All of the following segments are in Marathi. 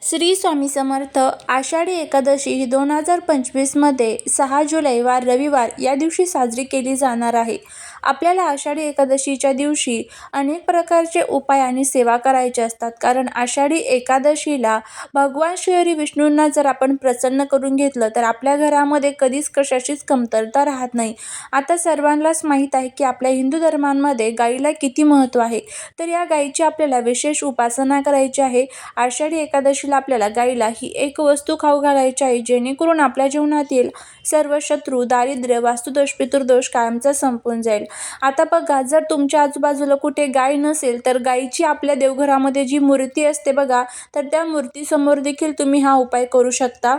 श्री स्वामी समर्थ. आषाढी एकादशी ही 2025मध्ये 6 जुलै वार रविवार या दिवशी साजरी केली जाणार आहे. आपल्याला आषाढी एकादशीच्या दिवशी अनेक प्रकारचे उपाय आणि सेवा करायचे असतात, कारण आषाढी एकादशीला भगवान श्री विष्णूंना जर आपण प्रसन्न करून घेतलं तर आपल्या घरामध्ये कधीच कशाचीच कमतरता राहत नाही. आता सर्वांनाच माहीत आहे की आपल्या हिंदू धर्मांमध्ये गाईला किती महत्त्व आहे, तर या गाईची आपल्याला विशेष उपासना करायची आहे. आषाढी एकादशीला आपल्याला गाईला ही एक वस्तू खाऊ घालायची आहे, जेणेकरून आपल्या जीवनातील सर्व शत्रू, दारिद्र्य, वास्तुदोष, पितृदोष कायमचा संपून जाईल. आता बघा, जर तुमच्या आजूबाजूला कुठे गाय नसेल तर गायीची आपल्या देवघरामध्ये जी मूर्ती असते बघा, तर त्या मूर्तीसमोर देखील तुम्ही हा उपाय करू शकता.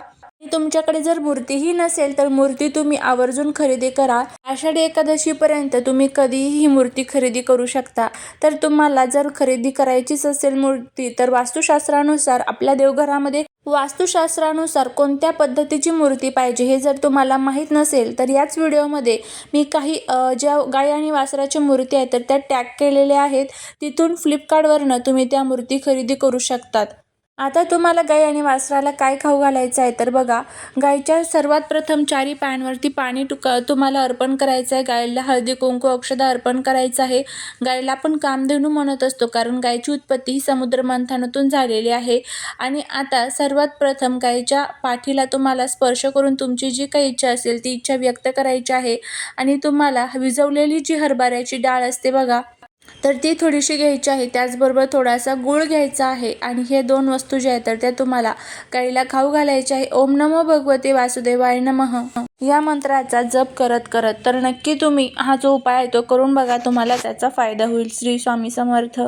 तुमच्याकडे जर मूर्तीही नसेल तर मूर्ती तुम्ही आवर्जून खरेदी करा. आषाढी एकादशीपर्यंत तुम्ही कधीही ही मूर्ती खरेदी करू शकता. तर तुम्हाला जर खरेदी करायचीच असेल मूर्ती, तर वास्तुशास्त्रानुसार आपल्या देवघरामध्ये वास्तुशास्त्रानुसार कोणत्या पद्धतीची मूर्ती पाहिजे हे जर तुम्हाला माहीत नसेल तर याच व्हिडिओमध्ये मी काही ज्या गाय आणि वासराच्या मूर्ती आहेत तर त्या टॅग केलेल्या आहेत. तिथून फ्लिपकार्टवरनं तुम्ही त्या मूर्ती खरेदी करू शकतात. आता तुम्हाला गाय आणि वासराला काय खाऊ घालायचं आहे तर बघा, गायच्या सर्वात प्रथम 4 पायांवरती पाणी तुम्हाला अर्पण करायचं आहे. गायला हळदी कुंकू अक्षदा अर्पण करायचं आहे. गायला आपण कामधेनू म्हणत असतो, कारण गायची उत्पत्ती ही समुद्र मंथनातून झालेली आहे. आणि आता सर्वात प्रथम गायच्या पाठीला तुम्हाला स्पर्श करून तुमची जी काही इच्छा असेल ती इच्छा व्यक्त करायची आहे. आणि तुम्हाला विझवलेली जी हरभऱ्याची डाळ असते बघा, तर ती थोडीशी घ्यायची आहे. त्याचबरोबर थोडासा गूळ घ्यायचा आहे. आणि हे 2 वस्तू ज्या आहेत तर त्या तुम्हाला गाईला खाऊ घालायच्या आहे. ओम नमो भगवते वासुदेवाय नमः या मंत्राचा जप करत करत तर नक्की तुम्ही हा जो उपाय आहे तो करून बघा. तुम्हाला त्याचा फायदा होईल. श्री स्वामी समर्थ.